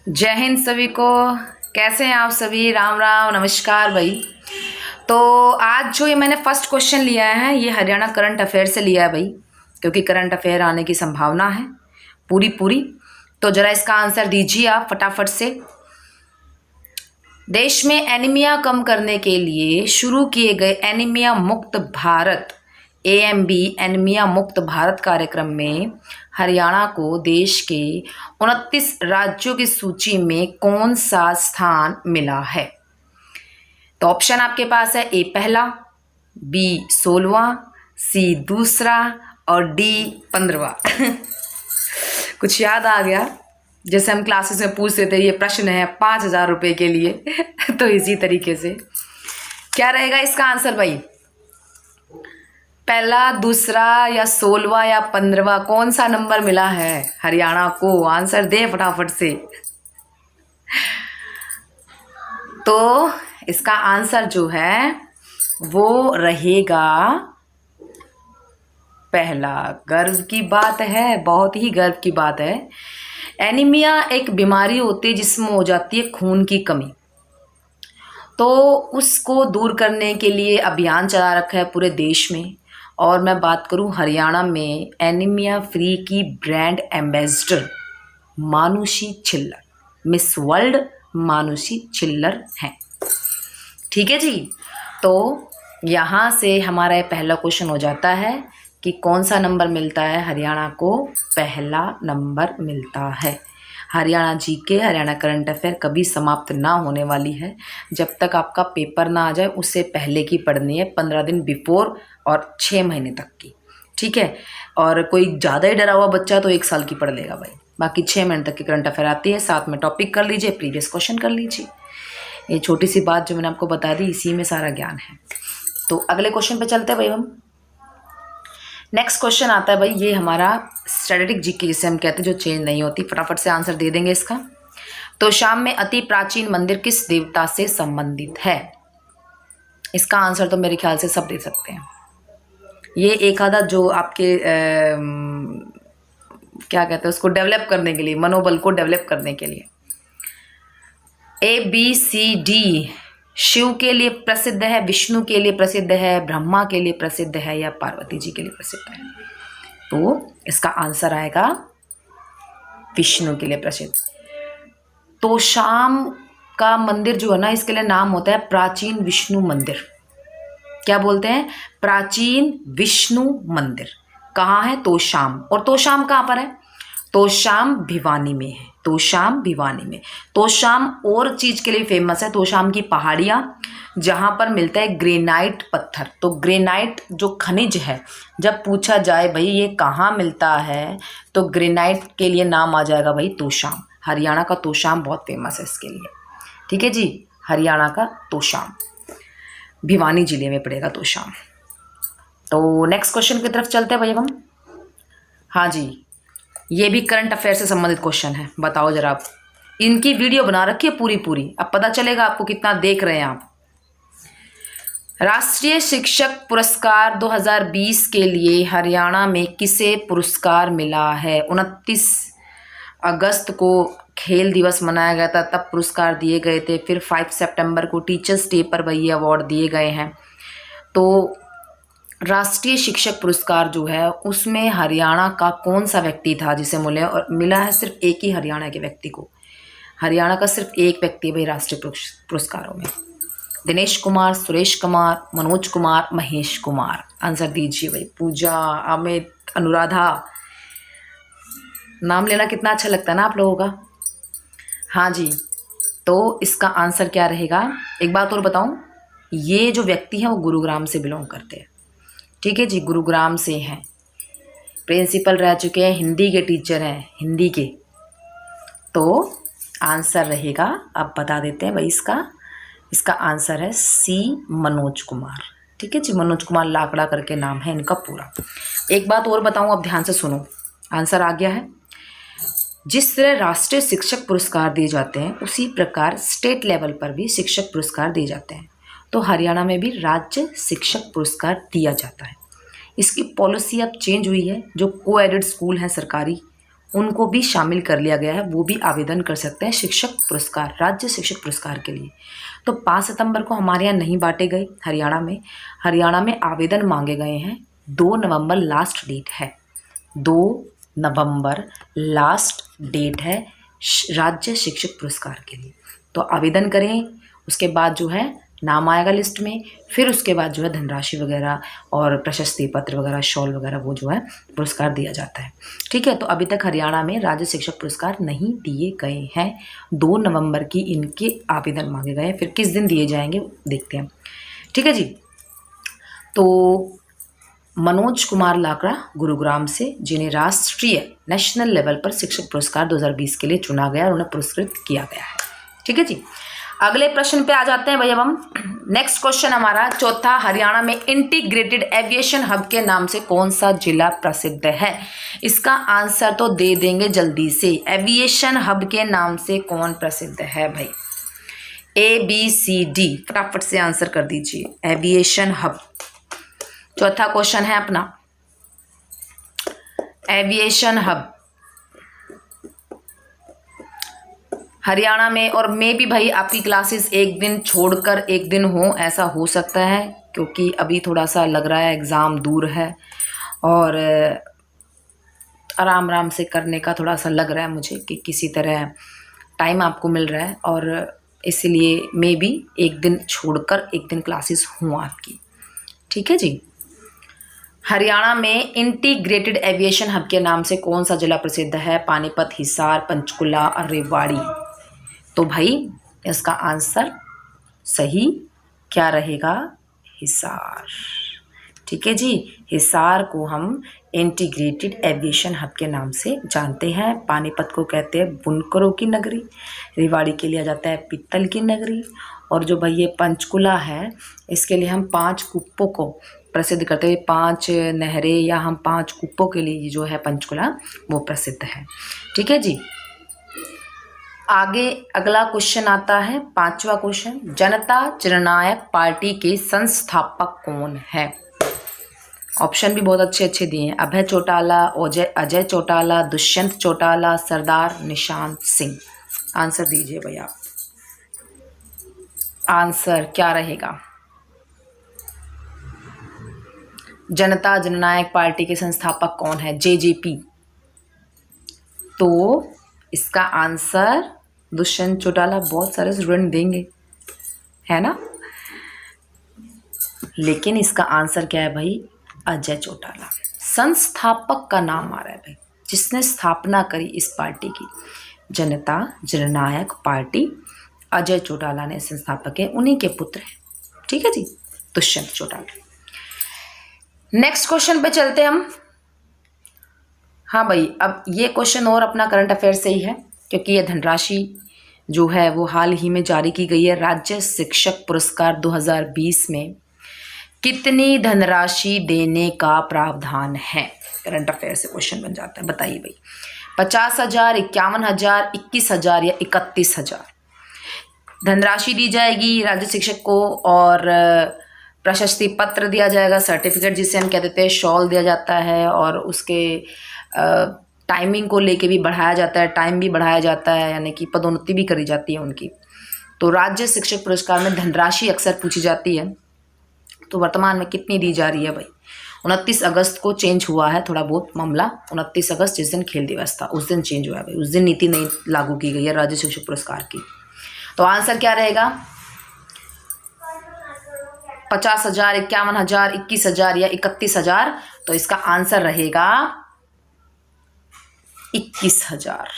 जय हिंद सभी को। कैसे हैं आप सभी? राम राम, नमस्कार भाई। तो आज जो ये मैंने फर्स्ट क्वेश्चन लिया है ये हरियाणा करंट अफेयर से लिया है भाई, क्योंकि करंट अफेयर आने की संभावना है पूरी पूरी। तो जरा इसका आंसर दीजिए आप फटाफट से। देश में एनीमिया कम करने के लिए शुरू किए गए एनीमिया मुक्त भारत AMB एनीमिया मुक्त भारत कार्यक्रम में हरियाणा को देश के 29 राज्यों की सूची में कौन सा स्थान मिला है? तो ऑप्शन आपके पास है A पहला, B 16वां, C दूसरा और D 15वां। कुछ याद आ गया? जैसे हम क्लासेस में पूछते थे, ये प्रश्न है 5,000 रुपये के लिए। तो इसी तरीके से क्या रहेगा इसका आंसर भाई? पहला, दूसरा या 16वां या 15वां, कौन सा नंबर मिला है हरियाणा को? आंसर दे फटाफट से। तो इसका आंसर जो है वो रहेगा पहला। गर्व की बात है, बहुत ही गर्व की बात है। एनीमिया एक बीमारी होती है जिसमें हो जाती है खून की कमी। तो उसको दूर करने के लिए अभियान चला रखा है पूरे देश में। और मैं बात करूं हरियाणा में, एनीमिया फ्री की brand ambassador Manushi Chhillar, miss world Manushi Chhillar हैं। ठीक है जी। तो यहाँ से हमारा ये पहला क्वेश्चन हो जाता है कि कौन सा नंबर मिलता है हरियाणा को? पहला नंबर मिलता है। Haryana GK, Haryana current affair कभी समाप्त ना होने वाली है। जब तक आपका पेपर ना आ जाए उससे पहले की पढ़नी है, 15 दिन बिफोर और 6 महीने तक की। ठीक है। और कोई ज़्यादा ही डरा हुआ बच्चा तो 1 साल की पढ़ लेगा भाई। बाकी 6 महीने तक की करंट अफेयर आती है। साथ में टॉपिक कर लीजिए, प्रीवियस क्वेश्चन कर लीजिए। ये छोटी सी बात जो मैंने आपको बता दी, इसी में सारा ज्ञान है। तो अगले क्वेश्चन पे चलते हैं भाई हम। नेक्स्ट क्वेश्चन आता है भाई, ये हमारा स्ट्रेटेजिक जीके जिसे हम कहते हैं, जो चेंज नहीं होती। फटाफट से आंसर दे देंगे इसका। तो शाम में अति प्राचीन मंदिर किस देवता से संबंधित है? इसका आंसर तो मेरे ख्याल से सब दे सकते हैं। ये एक आधा जो आपके क्या कहते हैं उसको, डेवलप करने के लिए, मनोबल को डेवलप करने के लिए। ABCD शिव के लिए प्रसिद्ध है, विष्णु के लिए प्रसिद्ध है, ब्रह्मा के लिए प्रसिद्ध है या पार्वती जी के लिए प्रसिद्ध है? तो इसका आंसर आएगा विष्णु के लिए प्रसिद्ध। तो शाम का मंदिर जो है ना, इसके लिए नाम होता है प्राचीन विष्णु मंदिर। क्या बोलते हैं? प्राचीन विष्णु मंदिर। कहाँ है? तोशाम। और तोशाम कहाँ पर है? तोशाम भिवानी में है। तोशाम भिवानी में। तोशाम और चीज़ के लिए फेमस है। तोशाम की पहाड़ियाँ जहाँ पर मिलता है ग्रेनाइट पत्थर। तो ग्रेनाइट जो खनिज है, जब पूछा जाए भाई ये कहाँ मिलता है, तो ग्रेनाइट के लिए नाम आ जाएगा भाई तोशाम। हरियाणा का तोशाम बहुत फेमस है इसके लिए। ठीक है जी। हरियाणा का तोशाम भिवानी जिले में पड़ेगा तोशाम। तो नेक्स्ट क्वेश्चन की तरफ चलते हैं भाई हम। हाँ जी, ये भी करंट अफेयर से संबंधित क्वेश्चन है। बताओ जरा आप, इनकी वीडियो बना रखी है पूरी पूरी, अब पता चलेगा आपको कितना देख रहे हैं आप। राष्ट्रीय शिक्षक पुरस्कार 2020 के लिए हरियाणा में किसे पुरस्कार मिला है? 29 अगस्त को खेल दिवस मनाया गया था, तब पुरस्कार दिए गए थे। फिर 5 सितंबर को टीचर्स डे पर वही अवार्ड दिए गए हैं। तो राष्ट्रीय शिक्षक पुरस्कार जो है उसमें हरियाणा का कौन सा व्यक्ति था जिसे मिले? और मिला है सिर्फ एक ही हरियाणा के व्यक्ति को। हरियाणा का सिर्फ एक व्यक्ति है भाई राष्ट्रीय पुरस्कारों में। दिनेश कुमार, सुरेश कुमार, मनोज कुमार, महेश कुमार। आंसर दीजिए भाई। पूजा, अमित, अनुराधा, नाम लेना कितना अच्छा लगता है ना आप लोगों का। हाँ जी। तो इसका आंसर क्या रहेगा? एक बात और बताऊं, ये जो व्यक्ति हैं वो गुरुग्राम से बिलोंग करते हैं। ठीक है जी, गुरुग्राम से हैं। प्रिंसिपल रह चुके हैं, हिंदी के टीचर हैं, हिंदी के। तो आंसर रहेगा, अब बता देते हैं भाई इसका आंसर है C मनोज कुमार। ठीक है जी, मनोज कुमार लाकड़ा करके नाम है इनका पूरा। एक बात और बताऊं, अब ध्यान से सुनो, आंसर आ गया है। जिस तरह राष्ट्रीय शिक्षक पुरस्कार दिए जाते हैं उसी प्रकार स्टेट लेवल पर भी शिक्षक पुरस्कार दिए जाते हैं। तो हरियाणा में भी राज्य शिक्षक पुरस्कार दिया जाता है। इसकी पॉलिसी अब चेंज हुई है। जो को एडेड स्कूल हैं सरकारी, उनको भी शामिल कर लिया गया है, वो भी आवेदन कर सकते हैं शिक्षक पुरस्कार, राज्य शिक्षक पुरस्कार के लिए। तो 5 सितंबर को हमारे यहाँ नहीं बांटे गए हरियाणा में आवेदन मांगे गए हैं। 2 नवंबर लास्ट डेट है, 2 नवंबर लास्ट डेट है राज्य शिक्षक पुरस्कार के लिए। तो आवेदन करें, उसके बाद जो है नाम आएगा लिस्ट में, फिर उसके बाद जो है धनराशि वगैरह और प्रशस्ति पत्र वगैरह, शॉल वगैरह वो जो है पुरस्कार दिया जाता है। ठीक है, तो अभी तक हरियाणा में राज्य शिक्षक पुरस्कार नहीं दिए गए हैं। 2 नवंबर की इनके आवेदन मांगे गए हैं, फिर किस दिन दिए जाएंगे देखते हैं। ठीक है जी। तो मनोज कुमार लाकड़ा गुरुग्राम से, जिन्हें राष्ट्रीय नेशनल लेवल पर शिक्षक पुरस्कार 2020 के लिए चुना गया और उन्हें पुरस्कृत किया गया है। ठीक है जी। अगले प्रश्न पे आ जाते हैं भाई। अब हम नेक्स्ट क्वेश्चन हमारा चौथा, हरियाणा में इंटीग्रेटेड एविएशन हब के नाम से कौन सा जिला प्रसिद्ध है? इसका आंसर तो दे देंगे जल्दी से। एविएशन हब के नाम से कौन प्रसिद्ध है भाई? ABCD फटाफट से आंसर कर दीजिए। एविएशन हब चौथा क्वेश्चन है अपना, एविएशन हब हरियाणा में। और मे भी भाई आपकी क्लासेस एक दिन छोड़कर एक दिन हो, ऐसा हो सकता है, क्योंकि अभी थोड़ा सा लग रहा है एग्ज़ाम दूर है और आराम आराम से करने का थोड़ा सा लग रहा है मुझे कि किसी तरह टाइम आपको मिल रहा है, और इसलिए मे भी एक दिन छोड़कर एक दिन क्लासेस हों आपकी। ठीक है जी। हरियाणा में इंटीग्रेटेड एविएशन हब के नाम से कौन सा जिला प्रसिद्ध है? पानीपत, हिसार, पंचकुला और रेवाड़ी। तो भाई इसका आंसर सही क्या रहेगा? हिसार। ठीक है जी। हिसार को हम इंटीग्रेटेड एविएशन हब के नाम से जानते हैं। पानीपत को कहते हैं बुनकरों की नगरी, रेवाड़ी के लिए जाता है पित्तल की नगरी, और जो भाई ये पंचकुला है इसके लिए हम 5 कुप्पों को प्रसिद्ध करते हुए 5 नहरें या हम 5 कुप्पों के लिए जो है पंचकुला वो प्रसिद्ध है। ठीक है जी। आगे अगला क्वेश्चन आता है 5वां क्वेश्चन, जनता जननायक पार्टी के संस्थापक कौन है? ऑप्शन भी बहुत अच्छे अच्छे दिए हैं। अभय चौटाला, अजय चौटाला, दुष्यंत चौटाला, सरदार निशांत सिंह। आंसर दीजिए भैया, आंसर क्या रहेगा? जनता जननायक पार्टी के संस्थापक कौन है? JJP। तो इसका आंसर दुष्यंत चौटाला। बहुत सारे स्टूडेंट देंगे, है ना, लेकिन इसका आंसर क्या है भाई? अजय चौटाला। संस्थापक का नाम आ रहा है भाई, जिसने स्थापना करी इस पार्टी की, जनता जननायक पार्टी, अजय चौटाला ने संस्थापक है, उन्हीं के पुत्र हैं। ठीक है जी, दुष्यंत चौटाला। नेक्स्ट क्वेश्चन पे चलते हम। हाँ भाई, अब ये क्वेश्चन और अपना करंट अफेयर से ही है, क्योंकि ये धनराशि जो है वो हाल ही में जारी की गई है। राज्य शिक्षक पुरस्कार 2020 में कितनी धनराशि देने का प्रावधान है? करंट अफेयर से क्वेश्चन बन जाता है, बताइए भाई। 50,000, 51,000, 21,000 या 31,000 धनराशि दी जाएगी राज्य शिक्षक को, और प्रशस्ति पत्र दिया जाएगा, सर्टिफिकेट जिसे हम कह देते हैं, शॉल दिया जाता है, और उसके टाइमिंग को लेके भी बढ़ाया जाता है, टाइम भी बढ़ाया जाता है, यानी कि पदोन्नति भी करी जाती है उनकी। तो राज्य शिक्षक पुरस्कार में धनराशि अक्सर पूछी जाती है, तो वर्तमान में कितनी दी जा रही है भाई? 29 अगस्त को चेंज हुआ है थोड़ा बहुत मामला। 29 अगस्त जिस दिन खेल दिवस था उस दिन चेंज हुआ है भाई, उस दिन नीति नई लागू की गई है राज्य शिक्षक पुरस्कार की। तो आंसर क्या रहेगा? 50,000, 51,000, 21,000 या 31,000। तो इसका आंसर रहेगा 21,000।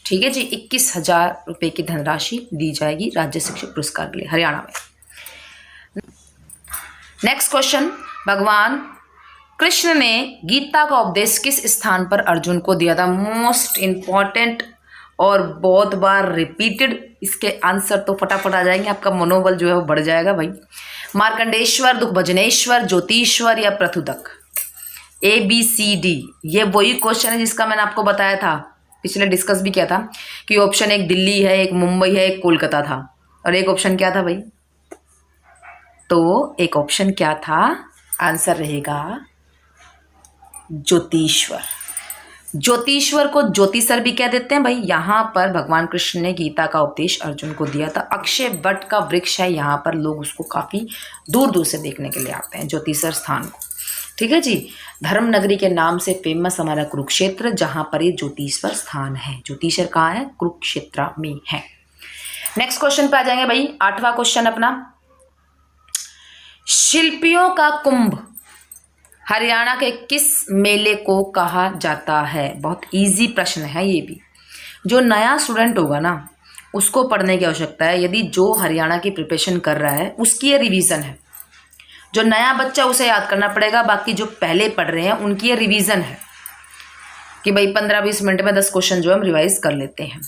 ठीक है जी, 21,000 रुपये की धनराशि दी जाएगी राज्य शिक्षक पुरस्कार के लिए हरियाणा में। नेक्स्ट क्वेश्चन, भगवान कृष्ण ने गीता का उपदेश किस स्थान पर अर्जुन को दिया था? मोस्ट इंपॉर्टेंट और बहुत बार रिपीटेड। इसके आंसर तो फटाफट आ जाएंगे, आपका मनोबल जो है वो बढ़ जाएगा भाई। मार्कंडेश्वर, दुखभजनेश्वर, ज्योतिश्वर या पृथुदक? ABCD ये वही क्वेश्चन है जिसका मैंने आपको बताया था, पिछले डिस्कस भी किया था कि ऑप्शन एक दिल्ली है, एक मुंबई है, एक कोलकाता था, और एक ऑप्शन क्या था भाई? तो एक ऑप्शन क्या था? आंसर रहेगा ज्योतिश्वर। ज्योतिश्वर को ज्योतिसर भी कह देते हैं भाई। यहाँ पर भगवान कृष्ण ने गीता का उपदेश अर्जुन को दिया था। अक्षय वट का वृक्ष है, यहाँ पर लोग उसको काफ़ी दूर दूर से देखने के लिए आते हैं, ज्योतिसर स्थान को। ठीक है जी। धर्म नगरी के नाम से फेमस हमारा कुरुक्षेत्र, जहाँ पर ये ज्योतिश्वर स्थान है। ज्योतिषर कहाँ है? कुरुक्षेत्र में है। नेक्स्ट क्वेश्चन पे आ जाएंगे भाई। 8वां क्वेश्चन अपना, शिल्पियों का कुंभ हरियाणा के किस मेले को कहा जाता है? बहुत इजी प्रश्न है ये भी। जो नया स्टूडेंट होगा ना उसको पढ़ने की आवश्यकता है। यदि जो हरियाणा की प्रिपरेशन कर रहा है उसकी ये रिवीजन है। जो नया बच्चा उसे याद करना पड़ेगा, बाकी जो पहले पढ़ रहे हैं उनकी ये रिवीजन है कि भाई 15-20 मिनट में 10 क्वेश्चन जो हम रिवाइज कर लेते हैं।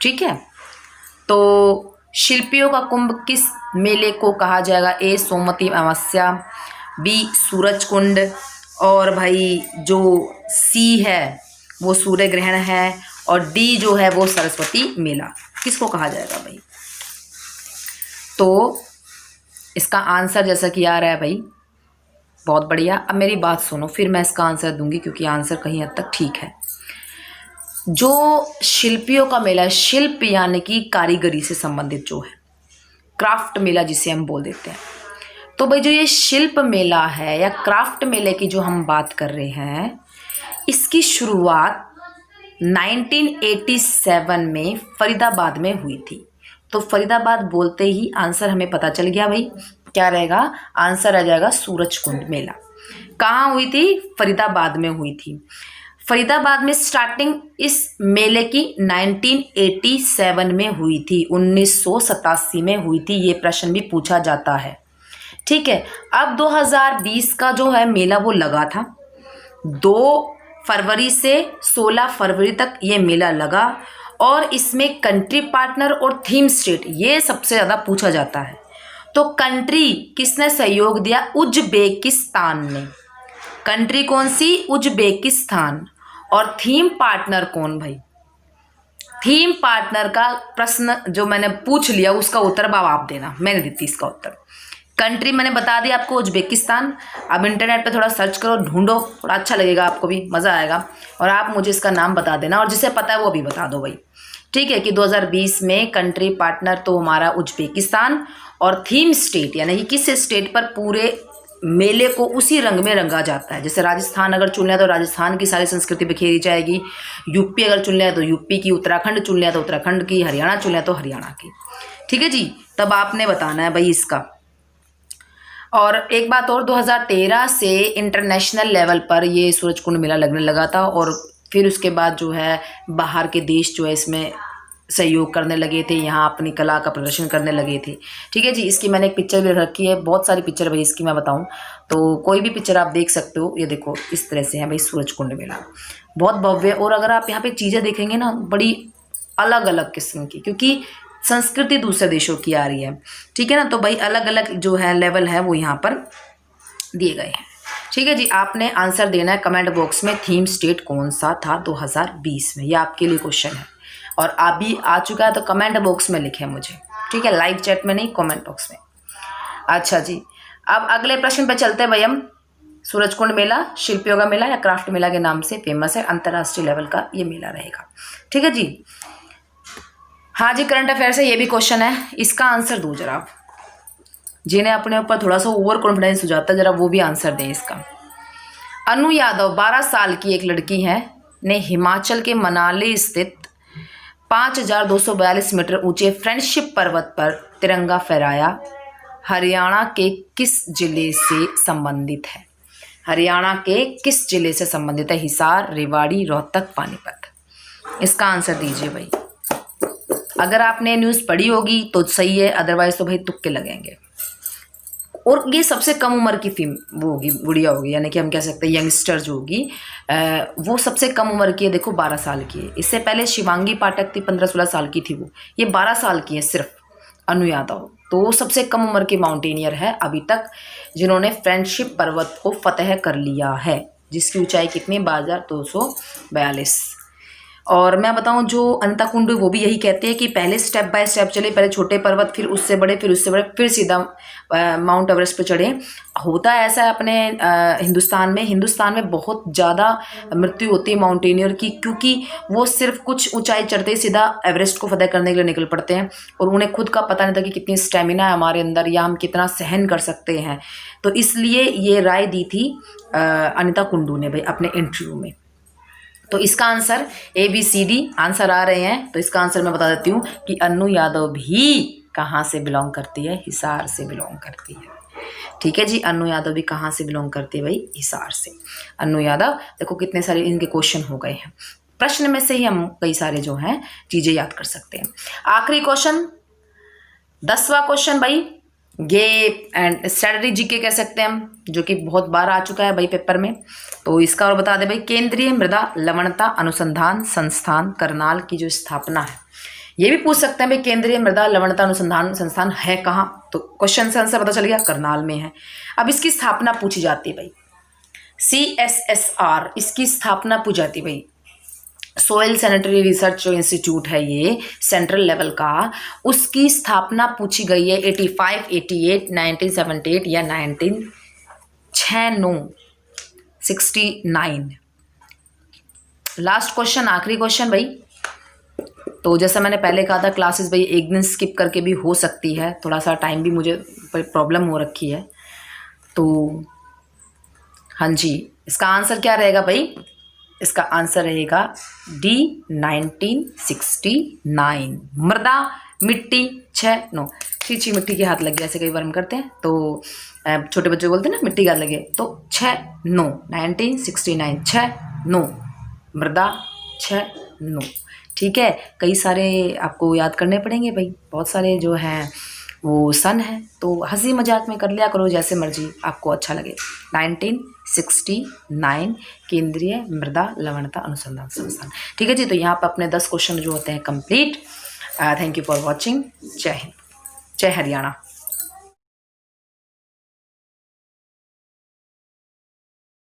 ठीक है। तो शिल्पियों का कुंभ किस मेले को कहा जाएगा? ए सोमवती अमावस्या, बी सूरज कुंड, और भाई जो सी है वो सूर्य ग्रहण है, और डी जो है वो सरस्वती मेला। किसको कहा जाएगा भाई? तो इसका आंसर जैसा कि आ रहा है भाई, बहुत बढ़िया। अब मेरी बात सुनो, फिर मैं इसका आंसर दूंगी क्योंकि आंसर कहीं हद तक ठीक है। जो शिल्पियों का मेला, शिल्प यानी कि कारीगरी से संबंधित जो है, क्राफ्ट मेला जिसे हम बोल देते हैं। तो भाई जो ये शिल्प मेला है या क्राफ्ट मेले की जो हम बात कर रहे हैं, इसकी शुरुआत 1987 में फरीदाबाद में हुई थी। तो फरीदाबाद बोलते ही आंसर हमें पता चल गया भाई, क्या रहेगा? आंसर आ जाएगा सूरज कुंड मेला। कहाँ हुई थी? फरीदाबाद में हुई थी। फरीदाबाद में स्टार्टिंग इस मेले की 1987 में हुई थी, 1987 में हुई थी। ये प्रश्न भी पूछा जाता है। ठीक है। अब 2020 का जो है मेला वो लगा था। 2 फरवरी से 16 फरवरी तक ये मेला लगा, और इसमें कंट्री पार्टनर और थीम स्टेट ये सबसे ज़्यादा पूछा जाता है। तो कंट्री किसने सहयोग दिया? उज्बेकिस्तान ने। कंट्री कौन सी? उज्बेकिस्तान। और थीम पार्टनर कौन भाई? थीम पार्टनर का प्रश्न जो मैंने पूछ लिया उसका उत्तर अब आप देना, मैंने दी थी इसका उत्तर। कंट्री मैंने बता दिया आपको, उज्बेकिस्तान। अब इंटरनेट पे थोड़ा सर्च करो, ढूंढो, थोड़ा अच्छा लगेगा, आपको भी मज़ा आएगा। और आप मुझे इसका नाम बता देना, और जिसे पता है वो भी बता दो भाई। ठीक है। कि 2020 में कंट्री पार्टनर तो हमारा उज्बेकिस्तान, और थीम स्टेट यानी कि किस स्टेट पर पूरे मेले को उसी रंग में रंगा जाता है। जैसे राजस्थान अगर चुन लिया तो राजस्थान की सारी संस्कृति बिखेरी जाएगी, यूपी अगर चुन लिया तो यूपी की, उत्तराखंड चुन लिया तो उत्तराखंड की, हरियाणा चुन लिया तो हरियाणा की। ठीक है जी। तब आपने बताना है भाई इसका। और एक बात और, 2013 से इंटरनेशनल लेवल पर ये सूरज कुंड मेला लगने लगा था, और फिर उसके बाद जो है बाहर के देश जो है इसमें सहयोग करने लगे थे, यहाँ अपनी कला का प्रदर्शन करने लगे थे। ठीक है जी। इसकी मैंने एक पिक्चर भी रखी है, बहुत सारी पिक्चर भाई इसकी मैं बताऊँ तो कोई भी पिक्चर आप देख सकते हो। ये देखो इस तरह से है भाई सूरज कुंड मेला, बहुत भव्य। और अगर आप यहाँ पे चीज़ें देखेंगे ना, बड़ी अलग अलग किस्म की, क्योंकि संस्कृति दूसरे देशों की आ रही है। ठीक है ना। तो भाई अलग अलग जो है लेवल है वो यहाँ पर दिए गए हैं। ठीक है जी। आपने आंसर देना है कमेंट बॉक्स में, थीम स्टेट कौन सा था 2020 में। ये आपके लिए क्वेश्चन है, और अभी आ चुका है तो कमेंट बॉक्स में लिखें मुझे। ठीक है। लाइव चैट में नहीं, कमेंट बॉक्स में। अच्छा जी। अब अगले प्रश्न पे चलते हैं भाई हम। सूरज कुंड मेला शिल्पियों का मेला या क्राफ्ट मेला के नाम से फेमस है, अंतर्राष्ट्रीय लेवल का ये मेला रहेगा। ठीक है जी। हाँ जी, करंट अफेयर से ये भी क्वेश्चन है, इसका आंसर दो जरा आप। जिन्हें अपने ऊपर थोड़ा सा ओवर कॉन्फिडेंस हो जाता है, जरा वो भी आंसर दें इसका। अनु यादव 12 साल की एक लड़की है, ने हिमाचल के मनाली स्थित 5242 मीटर ऊंचे फ्रेंडशिप पर्वत पर तिरंगा फहराया। हरियाणा के किस जिले से संबंधित है? हरियाणा के किस जिले से संबंधित है? हिसार, रेवाड़ी, रोहतक, पानीपत। इसका आंसर दीजिए भाई। अगर आपने न्यूज़ पढ़ी होगी तो सही है, अदरवाइज तो भाई तुक्के लगेंगे। और ये सबसे कम उम्र की वो होगी, गुड़िया होगी, यानी कि हम कह सकते हैं यंगस्टर जो होगी वो सबसे कम उम्र की है। देखो 12 साल की है। इससे पहले शिवांगी पाठक थी, 15-16 साल की थी वो। ये 12 साल की है सिर्फ अनु यादव। तो वो सबसे कम उम्र की माउंटेनियर है अभी तक जिन्होंने फ्रेंडशिप पर्वत को फतह कर लिया है, जिसकी ऊंचाई कितनी? 12,242। और मैं बताऊं जो अनिता कुंडू वो भी यही कहते हैं कि पहले स्टेप बाय स्टेप चले, पहले छोटे पर्वत, फिर उससे बड़े, फिर उससे बड़े, फिर सीधा माउंट एवरेस्ट पे चढ़े। होता ऐसा है अपने हिंदुस्तान में बहुत ज़्यादा मृत्यु होती है माउंटेनियर की, क्योंकि वो सिर्फ कुछ ऊंचाई चढ़ते ही सीधा एवरेस्ट को फतह करने के लिए निकल पड़ते हैं और उन्हें खुद का पता नहीं था कि कितनी स्टेमिना है हमारे अंदर या हम कितना सहन कर सकते हैं। तो इसलिए ये राय दी थी अनिता कुंडू ने भाई अपने इंटरव्यू में। तो इसका आंसर ABCD आंसर आ रहे हैं। तो इसका आंसर मैं बता देती हूँ कि अन्नू यादव भी कहाँ से बिलोंग करती है, हिसार से बिलोंग करती है। ठीक है जी, अन्नू यादव भी कहाँ से बिलोंग करती है भाई, हिसार से। अन्नू यादव, देखो कितने सारे इनके क्वेश्चन हो गए हैं, प्रश्न में से ही हम कई सारे जो हैं चीजें याद कर सकते हैं। आखिरी क्वेश्चन 10वां क्वेश्चन भाई, ये एंड स्ट्रेटजी जीके कह सकते हैं हम, जो कि बहुत बार आ चुका है भाई पेपर में। तो इसका और बता दे भाई, केंद्रीय मृदा लवणता अनुसंधान संस्थान करनाल की जो स्थापना है, ये भी पूछ सकते हैं भाई केंद्रीय मृदा लवणता अनुसंधान संस्थान है कहाँ। तो क्वेश्चन से आंसर पता चल गया, करनाल में है। अब इसकी स्थापना पूछी जाती है भाई, CSSR इसकी स्थापना पूछी जाती है भाई, सोयल सैनिटरी रिसर्च जो इंस्टीट्यूट है ये सेंट्रल लेवल का, उसकी स्थापना पूछी गई है 85, 88, 1978 या 1969। लास्ट क्वेश्चन, आखिरी क्वेश्चन भाई। तो जैसा मैंने पहले कहा था, क्लासेस भाई एक दिन स्किप करके भी हो सकती है, थोड़ा सा टाइम भी मुझे प्रॉब्लम हो रखी है। तो हाँ जी, इसका आंसर क्या रहेगा भाई, इसका आंसर रहेगा D 1969। मृदा मिट्टी 6 छी मिट्टी के हाथ लग गया, ऐसे कई बार हम करते हैं तो छोटे बच्चे बोलते हैं ना मिट्टी के हाथ लगे, तो 1969 6 मृदा 6। ठीक है, कई सारे आपको याद करने पड़ेंगे भाई, बहुत सारे जो हैं वो सन है, तो हंसी मजाक में कर लिया करो जैसे मर्जी आपको अच्छा लगे। 1969 केंद्रीय मृदा लवणता अनुसंधान संस्थान। ठीक है जी, तो यहाँ पर अपने 10 क्वेश्चन जो होते हैं complete. Thank you for watching. जय हिंद, जय हरियाणा।